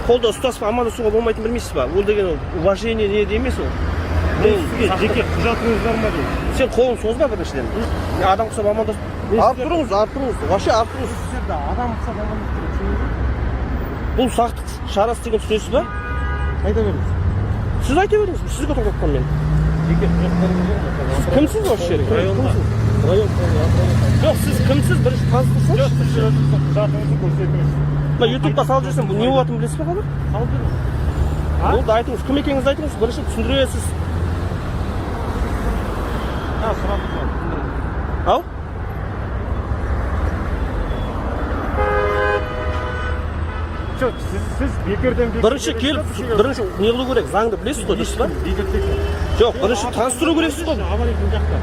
Қолда ұстасып амандасуға болмайтынын білмейсіз ба? Ол деген уважение не емес ол. Жеке құжатыңыз бар ма дейді. Сен қолын созба біріншіден. Адам құсап амандасып. Алып тұрыңыз. Вообще алып тұрыңыз. Сіздерде адам құсап амандасып тұрыңыз. Бұл сақтық шарасы деген түсінесіз ба? Қайда беріңіз? Сіз айта беріңіз. Сізге тоқтатқан мен. Жеке құжаттарыңыз бар ма? Сіз кімсіз вообще? Район. Жоқ, сіз кімсіз? Бірінші таныстырсаңыз. Жоқ, сіз құжатыңызды көрсетіңіз. Мына ютубқа салып жүрсем, бұл не болатынын білесіз ба қазір? Салып беріңіз. Болды, айтыңыз, кім екеніңізді айтыңыз, бірінші түсіндіресіз. Сұрап Ау? Жоқ, сіз бекерден Бірінші келіп, бірінші не қылу керек, заңды білесіз ғой, дұрыс па? Жоқ, бірінші таныстыру керексіз ғой. Аварийдің жақта.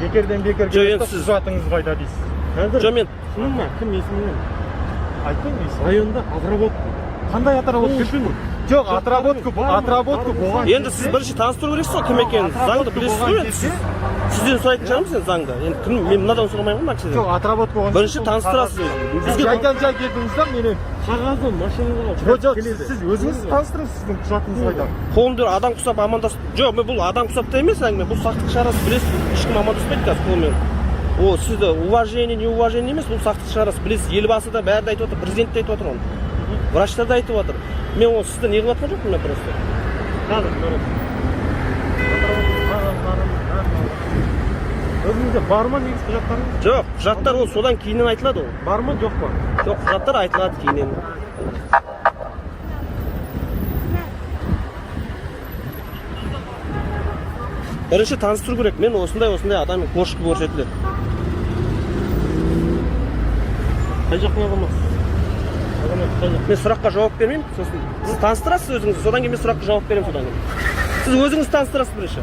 Бекерден бекер келіп құжатыңыз қайда дейсіз. Жоқ, мен Шының ма? Кім есімінен? Айтпаймын дейсіз. Районда отработка. Қандай отработка? Жоқ, отработка болған. енді сіз бірінші таныстыру керексіз ғой, кім екенін, заңды білесіз ғой енді сіз. Сізден сұрайтын шығармыз енді заңды. Енді кім, мен мынадан сұрамаймын ғой, Жоқ, отработка болған. бірінші таныстырасыз. Бізге жайдан жай келдіңіз да менен. Қағазы машинаға. Жоқ, сіз өзіңіз таныстырыңыз, сіздің құжатыңыз қайда? Қолымды адам құсап амандасып. Жоқ, мен бұл адам құсапта емес әңгіме, бұл сақтық шарасы білесіз. Ешкім амандаспайды қазір қолмен. О, сізді уважение, не уважение емес, бұл сақтық шарасы білесіз. Елбасы да бәрі де айтып отыр, президент те айтып отыр оны. Врачтар да айтып отыр. Мен оны сізді не қылып жатқан жоқпын мен просто. Өзіңізде бар ма негіз құжаттарыңыз? Жоқ, құжаттар ол содан кейіннен айтылады ол. Бар ма, жоқ па? Жоқ, құжаттар айтылады кейіннен. Бірінші таныстыру керек. Мен осындай адаммен кошка көрсетіледі. Қай жақтың адамысыз? Мен сұраққа жауап бермеймін. Сосын сіз таныстырасыз өзіңізді, содан кейін мен сұраққа жауап беремін содан кейін. Сіз өзіңіз таныстырасыз бірінші.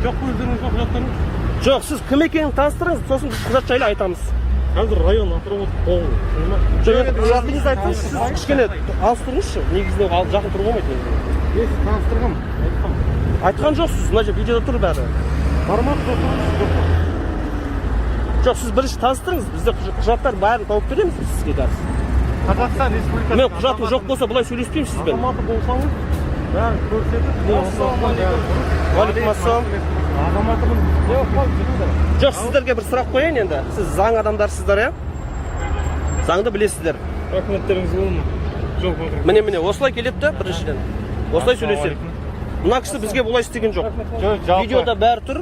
Жоқ қой, өздеріңіз жоқ құжаттарыңыз? Жоқ, сіз кім екенін таныстырыңыз, сосын біз құжат жайлы айтамыз. Қазір район отработка болған. Жоқ, енді құжатыңызды айтыңыз, сіз кішкене алыс тұрыңызшы. Негізінде жақын тұру болмайды. Мен таныстырғам, айтқам. Айтқан жоқсыз, мына жерде видеода тұр бәрі. Бар ма құжаттарыңыз? Жоқ па? Жоқ, сіз бірінші таныстырыңыз, бізде құжаттар бәрін тауып береміз сізге қазір. Қазақстан Республикасы. Мен құжатым жоқ болса, бұлай сөйлеспеймін сізбен. Азаматы болсаңыз, бәрін көрсетіп, Уалейкум ассалам. азаматымын. Жоқ, сіздерге бір сұрақ қояйын енді. Сіз заң адамдарсыздар, иә? Заңды білесіздер. Документтеріңіз болды ма? Жоқ, отыр. Міне, осылай келеді да біріншіден. Осылай сөйлеседі. Мына кісі бізге бұлай істеген жоқ. Видеода бәрі тұр.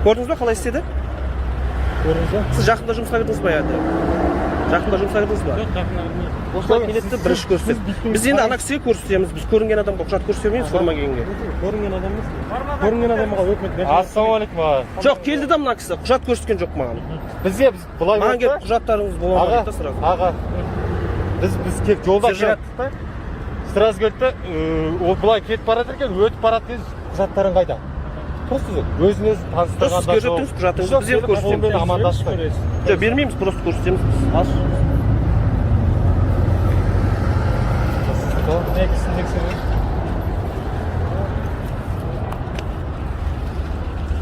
Көрдіңіз ба, қалай істеді? Көрдіңіз ба? Сіз жақында жұмысқа кірдіңіз ба енді? Жақында жұмысқа кірдіңіз ба? Жоқ, жақында кірдім. Осылай келеді де бірінші көрсетеді. Біз енді ана кісіге көрсетеміз. Біз көрінген адамға құжат көрсетемейміз форма кигенге. Көрінген адам емес. Көрінген адамға өкімет. Ассалаумағалейкум. Жоқ, келді да мына кісі. Құжат көрсеткен жоқ маған. Бізде былай Маған келіп құжаттарыңыз бола ма дейді сразу. Аға. Біз келіп жолда келаттық та. Сразу келді де, ол былай кетіп барады екен, өтіп барады деді, құжаттарың қайда? Просто өзін-өзі таныстырғанда сіз көрсетіңіз құжатыңызды, біз енді көрсетеміз. Амандаспай. Жоқ, бермейміз, просто көрсетеміз. Аз.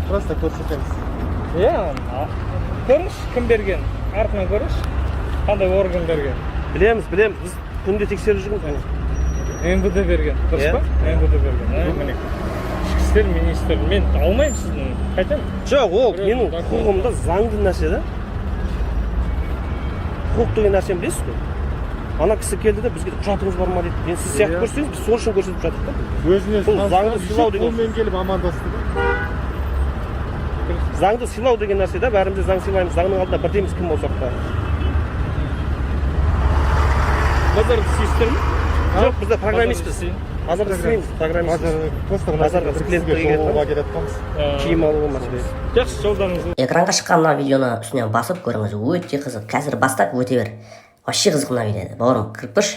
Просто көрсетеміз. Көріңіз, кім берген? Артынан көріңіз, қандай орган берген? Білеміз. Біз күнде тексеріп жүрміз. МВД берген, дұрыс па? МВД берген. Ішкі істер министрі. Мен алмаймын сіздің. Қайтамын? Жоқ, ол менің құқығымда заңды нәрсе да. Құқық деген нәрсені білесіз ғой. Ана кісі келді де бізге құжатыңыз бар ма дейді. Мен сіз сияқты көрсеңіз, біз сол үшін көрсетіп жатырмыз да. Өзіне заңды сыйлау деген. Қолмен келіп амандасты да. Заңды сыйлау деген нәрсе да, бәріміз заң сыйлаймыз. Заңның алдында бірдейміз кім болсақ та. Базарды істейсіздер ме? Жоқ, бізде программистпіз. Азарда істейміз, программист. Базарға біз клиентке келатқанбыз. Киім алуға мәселе. Жақсы, жолдарыңыз. Экранға шыққан мына видеоны үстінен басып көріңіз, өте қызық. Қазір бастап өте бер. Вообще қызық мына видео. Бауырым, кіріп көрші.